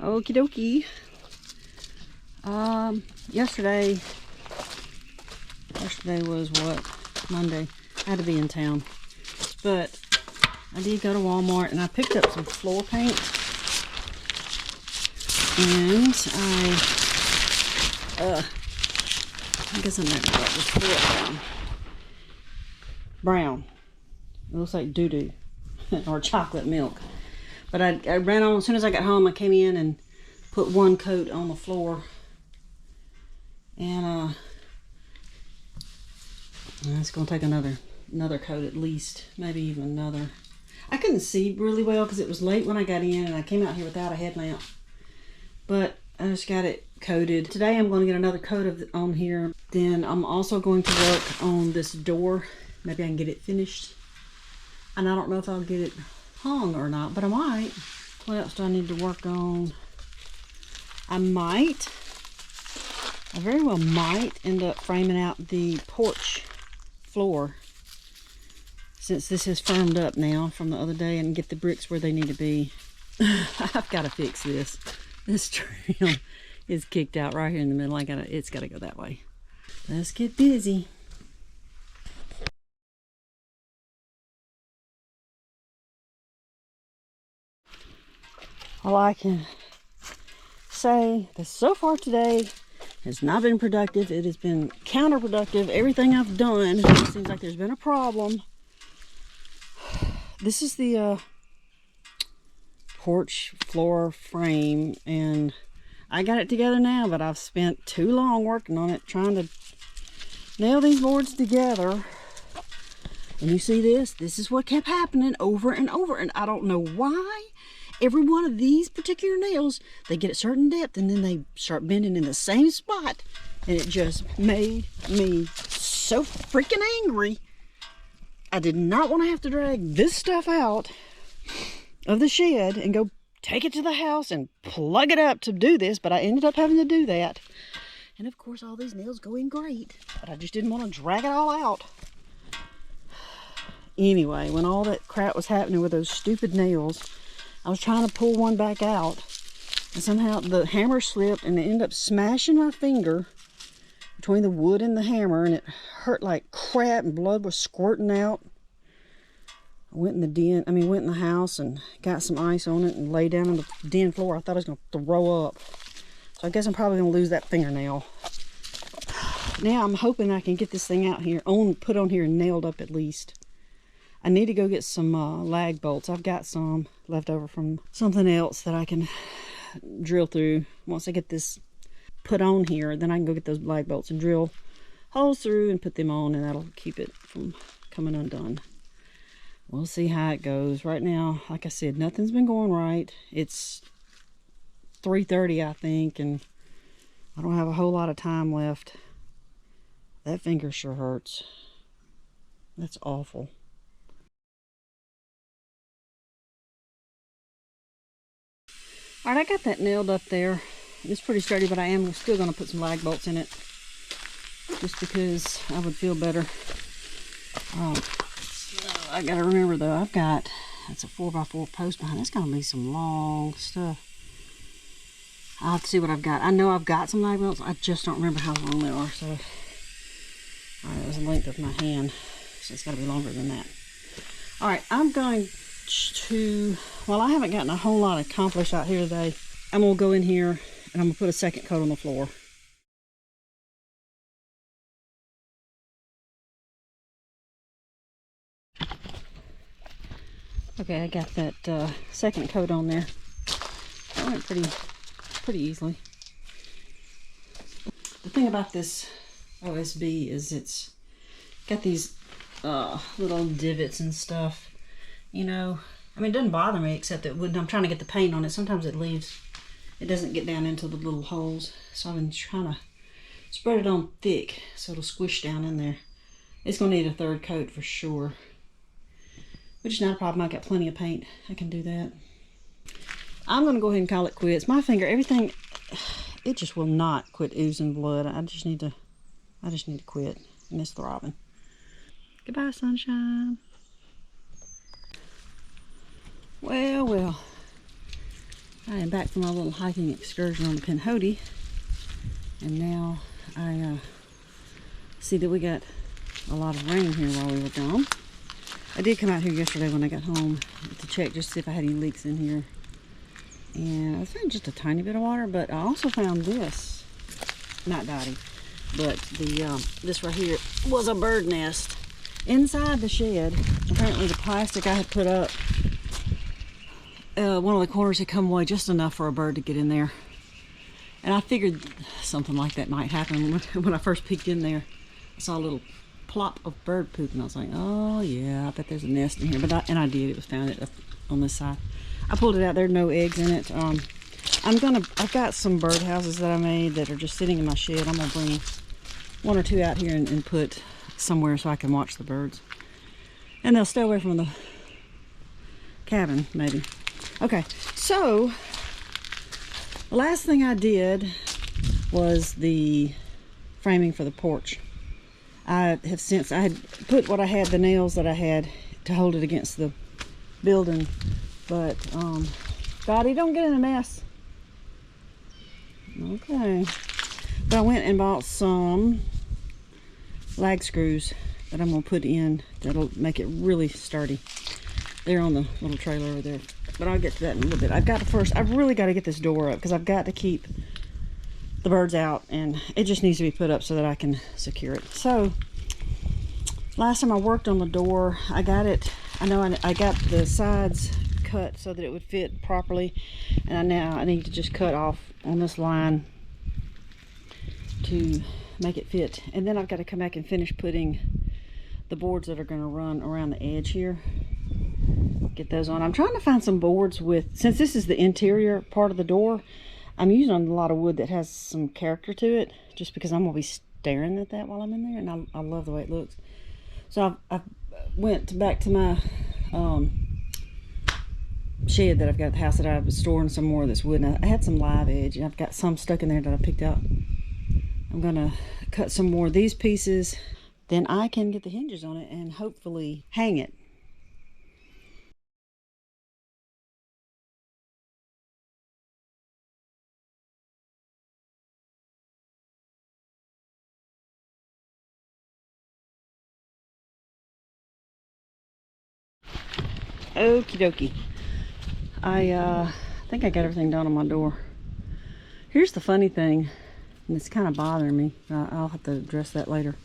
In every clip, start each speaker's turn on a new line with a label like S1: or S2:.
S1: Okie dokie. Yesterday was what? Monday. I had to be in town. But I did go to Walmart and I picked up some floor paint. And I guess I'm not going to this brown. It looks like doo-doo or chocolate milk. But I ran on, as soon as I got home, I came in and put one coat on the floor. And it's going to take another coat at least, maybe even another. I couldn't see really well because it was late when I got in and I came out here without a headlamp. But I just got it coated. Today I'm going to get another coat on here. Then I'm also going to work on this door. Maybe I can get it finished. And I don't know if I'll get it hung or not, but I might. What else do I need to work on? I very well might end up framing out the porch floor, since this is firmed up now from the other day, and get the bricks where they need to be. I've got to fix this. This trim is kicked out right here in the middle. It's got to go that way. Let's get busy. All I can say that so far today has not been productive. It has been counterproductive. Everything I've done, it seems like there's been a problem. This is the porch floor frame, and I got it together now, but I've spent too long working on it, trying to nail these boards together. And you see this is what kept happening over and over, and I don't know why. Every one of these particular nails, they get a certain depth and then they start bending in the same spot, and it just made me so freaking angry. I did not want to have to drag this stuff out of the shed and go take it to the house and plug it up to do this, but I ended up having to do that. And of course all these nails go in great, but I just didn't want to drag it all out. Anyway, when all that crap was happening with those stupid nails, I was trying to pull one back out, and somehow the hammer slipped and it ended up smashing my finger between the wood and the hammer, and it hurt like crap and blood was squirting out. I went in the house and got some ice on it and lay down on the den floor. I thought I was going to throw up. So I guess I'm probably going to lose that fingernail. Now I'm hoping I can get this thing out here, put on here and nailed up at least. I need to go get some lag bolts. I've got some left over from something else that I can drill through. Once I get this put on here, then I can go get those lag bolts and drill holes through and put them on, and that'll keep it from coming undone. We'll see how it goes. Right now, like I said, nothing's been going right. It's 3:30, I think, and I don't have a whole lot of time left. That finger sure hurts. That's awful. Alright, I got that nailed up there. It's pretty sturdy, but I am still going to put some lag bolts in it, just because I would feel better. I got to remember though, that's a 4x4 post behind. That's going to be some long stuff. I'll have to see what I've got. I know I've got some lag bolts. I just don't remember how long they are. So, alright, that was the length of my hand. So it's got to be longer than that. Alright, I'm going to, well, I haven't gotten a whole lot accomplished out here today. I'm going to go in here and I'm going to put a second coat on the floor. Okay, I got that second coat on there. That went pretty easily. The thing about this OSB is it's got these little divots and stuff. You know, I mean, it doesn't bother me, except that when I'm trying to get the paint on it, sometimes it doesn't get down into the little holes. So I've been trying to spread it on thick so it'll squish down in there. It's going to need a third coat for sure, which is not a problem. I've got plenty of paint. I can do that. I'm going to go ahead and call it quits. My finger, everything, it just will not quit oozing blood. I just need to quit, and it's throbbing. Goodbye, sunshine. Well, I am back from my little hiking excursion on the Pinhoti, and now I see that we got a lot of rain here while we were gone. I did come out here yesterday when I got home to check just to see if I had any leaks in here, and I found just a tiny bit of water, but I also found this, not Dottie, but the this right here was a bird nest inside the shed. Apparently the plastic I had put up, one of the corners had come away just enough for a bird to get in there. And I figured something like that might happen. When I first peeked in there, I saw a little plop of bird poop, and I was like, oh yeah, I bet there's a nest in here. But I did. It was found it up on this side. I pulled it out. There are no eggs in it. I've got some bird houses that I made that are just sitting in my shed. I'm gonna bring one or two out here and put somewhere so I can watch the birds. And they'll stay away from the cabin, maybe. Okay, so the last thing I did was the framing for the porch. I had put what I had, the nails that I had to hold it against the building, but Dottie, don't get in a mess. Okay, but I went and bought some lag screws that I'm gonna put in that'll make it really sturdy. They're on the little trailer over there, but I'll get to that in a little bit. I've really got to get this door up because I've got to keep the birds out, and it just needs to be put up so that I can secure it. So last time I worked on the door, I got the sides cut so that it would fit properly, and now I need to just cut off on this line to make it fit. And then I've got to come back and finish putting the boards that are going to run around the edge here. Get those on. I'm trying to find some boards with, since this is the interior part of the door, I'm using a lot of wood that has some character to it, just because I'm going to be staring at that while I'm in there, and I love the way it looks. So I went back to my shed that I've got at the house that I was storing some more of this wood, and I had some live edge, and I've got some stuck in there that I picked out. I'm going to cut some more of these pieces, then I can get the hinges on it and hopefully hang it. Okie dokie. I think I got everything done on my door. Here's the funny thing, and it's kind of bothering me. I'll have to address that later.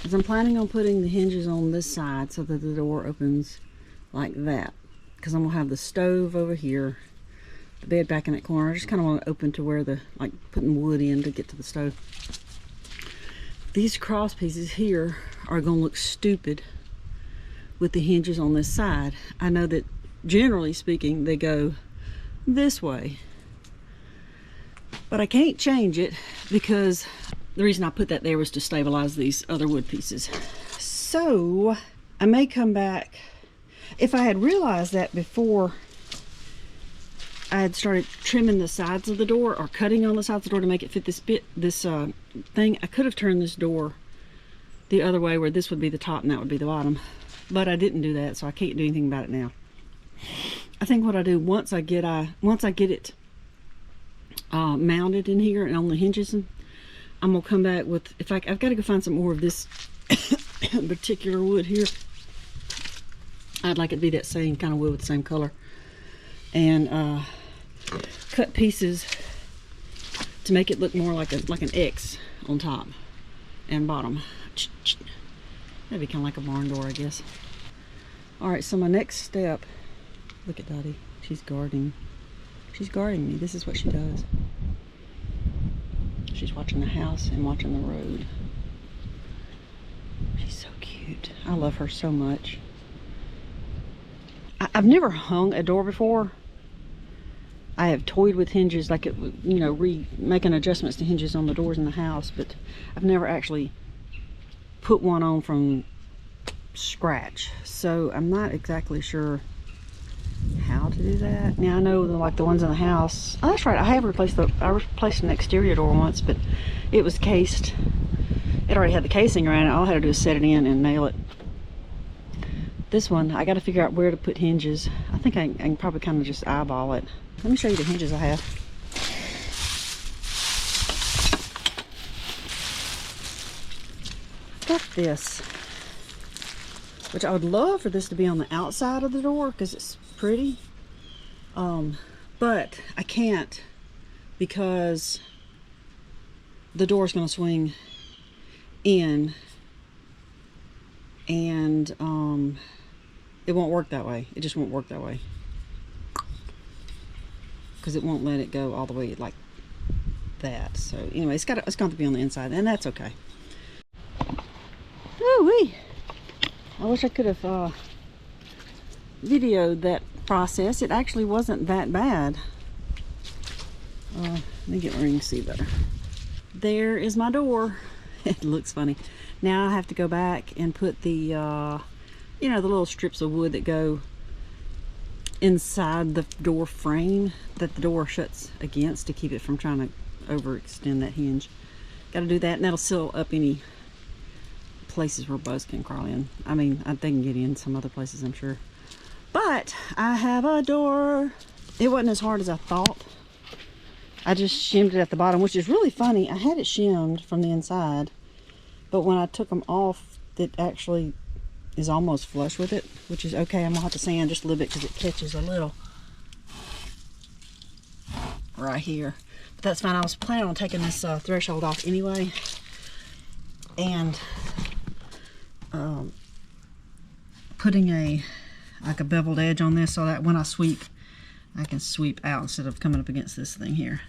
S1: Is I'm planning on putting the hinges on this side so that the door opens like that. Because I'm going to have the stove over here, the bed back in that corner. I just kind of want to open to where like putting wood in to get to the stove. These cross pieces here are going to look stupid with the hinges on this side. I know that generally speaking they go this way, but I can't change it because the reason I put that there was to stabilize these other wood pieces. So I may come back. If I had realized that before I had started trimming the sides of the door or cutting on the sides of the door to make it fit this thing, I could have turned this door the other way where this would be the top and that would be the bottom. But I didn't do that, so I can't do anything about it now. I think what I do once I get it mounted in here and on the hinges, I'm gonna come back with, I've got to go find some more of this particular wood here. I'd like it to be that same kind of wood with the same color, and cut pieces to make it look more like an X on top and bottom. Maybe kind of like a barn door, I guess. All right, so my next step, look at Dottie, she's guarding me. This is what she does. She's watching the house and watching the road. She's so cute. I love her so much. I've never hung a door before. I have toyed with hinges, like, making adjustments to hinges on the doors in the house, but I've never actually put one on from scratch, so I'm not exactly sure how to do that. Now I know like the ones in the house. Oh, that's right, I replaced an exterior door once, but it was cased. It already had the casing around it. All I had to do is set it in and nail it. This one, I got to figure out where to put hinges. I think I can probably kind of just eyeball it. Let me show you the hinges I have. Got this, which I would love for this to be on the outside of the door because it's pretty. But I can't because the door is going to swing in, and it won't work that way. It just won't work that way because it won't let it go all the way like that. So anyway, it's got to be on the inside, and that's okay. Ooh-wee. I wish I could have videoed that process. It actually wasn't that bad. Let me get where you can see better. There is my door. It looks funny. Now I have to go back and put the, you know, the little strips of wood that go inside the door frame that the door shuts against to keep it from trying to overextend that hinge. Got to do that, and that'll seal up any places where bugs can crawl in. I mean, they can get in some other places, I'm sure. But I have a door. It wasn't as hard as I thought. I just shimmed it at the bottom, which is really funny. I had it shimmed from the inside, but when I took them off, it actually is almost flush with it, which is okay. I'm gonna have to sand just a little bit because it catches a little right here. But that's fine. I was planning on taking this threshold off anyway, and putting like a beveled edge on this so that when I sweep, I can sweep out instead of coming up against this thing here.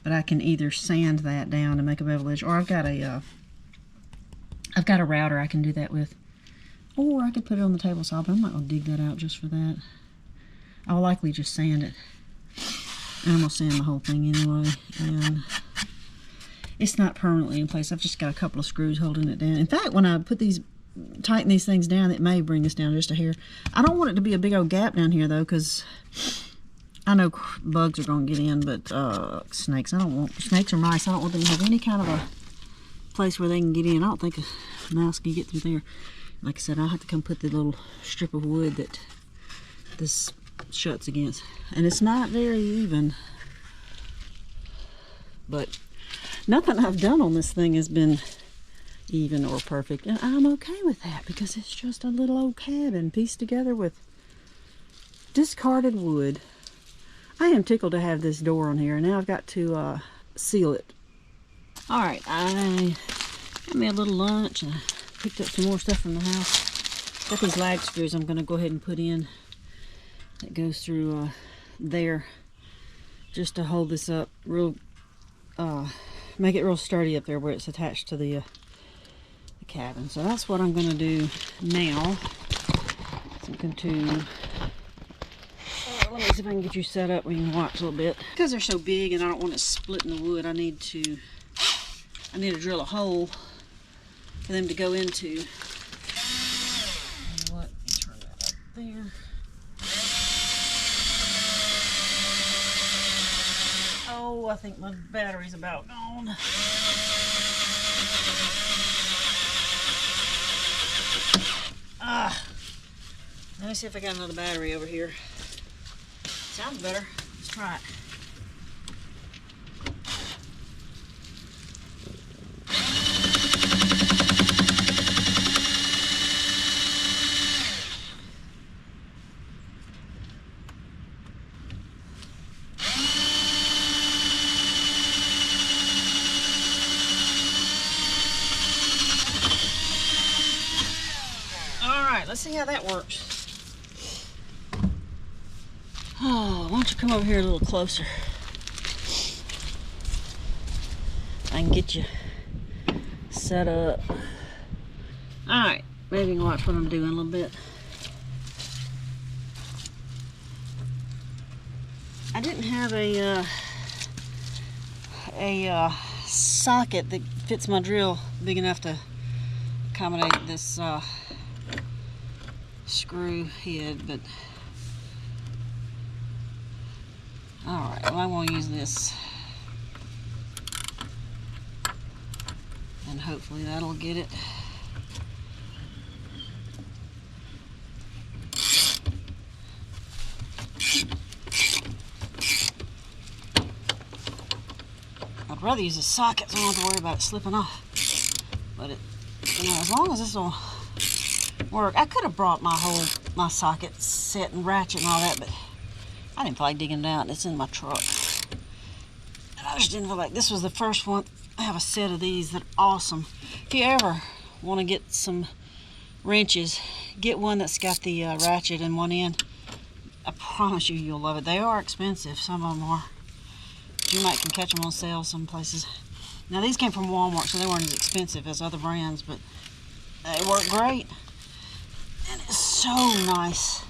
S1: But I can either sand that down and make a beveled edge, or I've got a router I can do that with, or I could put it on the table saw. But I'm not gonna dig that out just for that. I'll likely just sand it, and I'm gonna sand the whole thing anyway. And it's not permanently in place. I've just got a couple of screws holding it down. In fact, when I tighten these things down, it may bring this down just a hair. I don't want it to be a big old gap down here though, because I know bugs are going to get in, but snakes, snakes or mice, I don't want them to have any kind of a place where they can get in. I don't think a mouse can get through there. Like I said, I'll have to come put the little strip of wood that this shuts against. And it's not very even, but nothing I've done on this thing has been even or perfect, and I'm okay with that because it's just a little old cabin pieced together with discarded wood. I am tickled to have this door on here, and now I've got to seal it. All right, I had me a little lunch and I picked up some more stuff from the house. Got these lag screws I'm going to go ahead and put in that goes through there just to hold this up real, make it real sturdy up there where it's attached to the cabin. So that's what I'm going to do now. So I'm going to let me see if I can get you set up where you can watch a little bit. Because they're so big and I don't want it splitting the wood, I need to drill a hole for them to go into. You know what? Turn that up there. Oh, I think my battery's about gone. Let me see if I got another battery over here. Sounds better. Let's try it. Let's see how that works. Oh, why don't you come over here a little closer? I can get you set up. Alright, maybe you can watch what I'm doing a little bit. I didn't have a socket that fits my drill big enough to accommodate this screw head, but alright, well, I won't use this, and hopefully that'll get it. I'd rather use a socket so I don't have to worry about it slipping off. But as long as this will work. I could have brought my socket set and ratchet and all that, but I didn't feel like digging it out. It's in my truck. And I just didn't feel like this was the first one. I have a set of these that are awesome. If you ever want to get some wrenches, get one that's got the ratchet in one end. I promise you'll love it. They are expensive. Some of them are. You might can catch them on sale some places. Now these came from Walmart, so they weren't as expensive as other brands, but they work great. And it's so nice.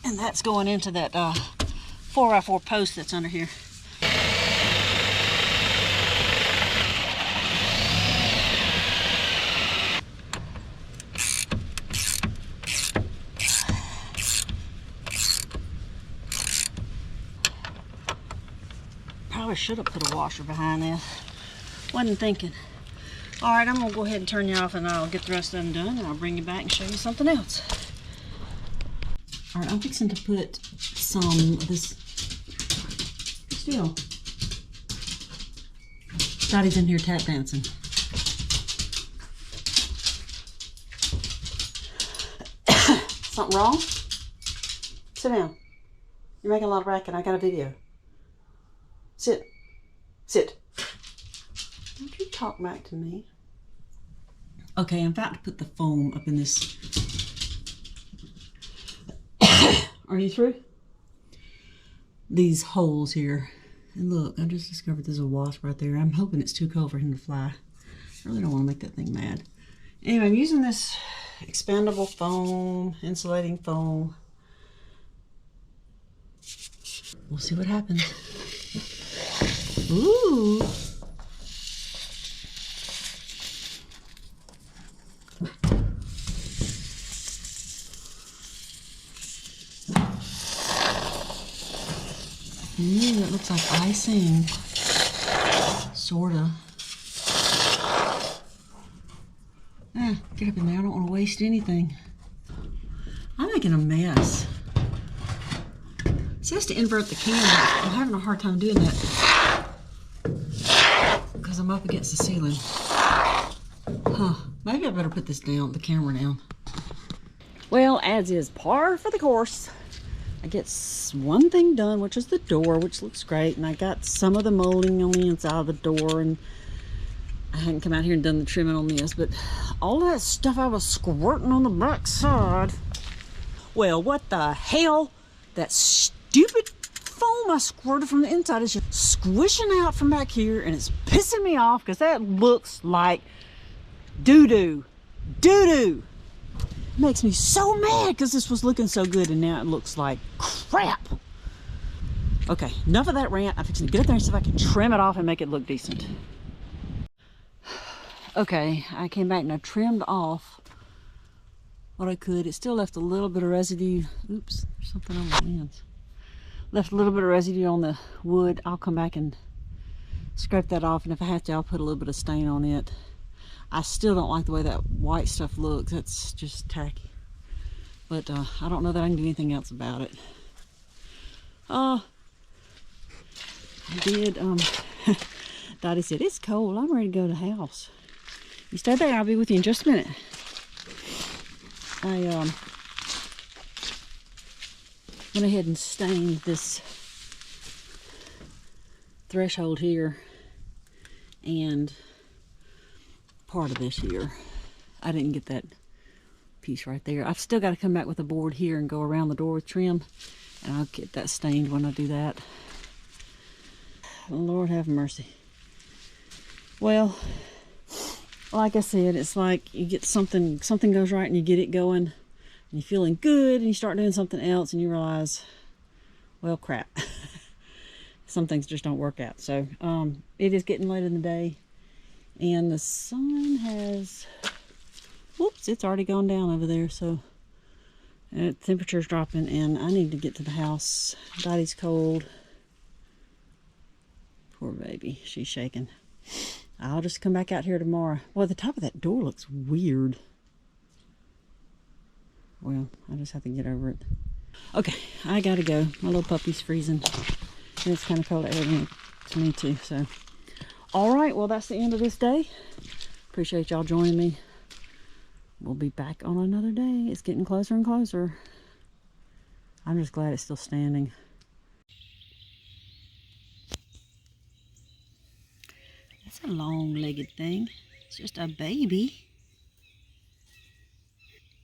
S1: And that's going into that 4x4 post that's under here. Probably should have put a washer behind this. Wasn't thinking. All right, I'm gonna go ahead and turn you off and I'll get the rest of them done and I'll bring you back and show you something else. All right, I'm fixing to put some of this steel. Daddy's in here tap dancing. Something wrong? Sit down. You're making a lot of racket. I got a video. Sit. Sit. Don't you talk back to me. Okay, I'm about to put the foam up in this. Are you through? These holes here. And look, I just discovered there's a wasp right there. I'm hoping it's too cold for him to fly. I really don't want to make that thing mad. Anyway, I'm using this expandable foam, insulating foam. We'll see what happens. Ooh. It looks like icing. Sorta. Get up in there. I don't want to waste anything. I'm making a mess. It says to invert the camera. I'm having a hard time doing that because I'm up against the ceiling. Maybe I better put this down, the camera down. Well, as is par for the course, I get one thing done, which is the door, which looks great. And I got some of the molding on the inside of the door, and I hadn't come out here and done the trimming on this, but all that stuff I was squirting on the back side. Well, what the hell? That stupid foam I squirted from the inside is just squishing out from back here, and it's pissing me off because that looks like doo-doo. Doo-doo. It makes me so mad because this was looking so good and now it looks like crap. Okay, enough of that rant. I'm fixing to get up there and see if I can trim it off and make it look decent. Okay, I came back and I trimmed off what I could. It still left a little bit of residue. Oops, there's something on my lens. Left a little bit of residue on the wood. I'll come back and scrape that off, and if I have to, I'll put a little bit of stain on it. I still don't like the way that white stuff looks. That's just tacky. But I don't know that I can do anything else about it. I did, Dottie said, it's cold. I'm ready to go to the house. You stay there. I'll be with you in just a minute. I went ahead and stained this threshold here and part of this here. I didn't get that piece right there. I've still got to come back with a board here and go around the door with trim, and I'll get that stained when I do that. Lord have mercy. Well, like I said, it's like you get something goes right and you get it going and you're feeling good, and you start doing something else and you realize, well, crap. Some things just don't work out. So it is getting late in the day, and the sun has, whoops, it's already gone down over there. So temperature's dropping, and I need to get to the house. Dottie's cold. Poor baby. She's shaking. I'll just come back out here tomorrow. Well, the top of that door looks weird. Well, I just have to get over it. Okay, I gotta go. My little puppy's freezing. And it's kind of cold out here to me too, so. All right, well, that's the end of this day. Appreciate y'all joining me. We'll be back on another day. It's getting closer and closer. I'm just glad it's still standing. That's a long-legged thing. It's just a baby.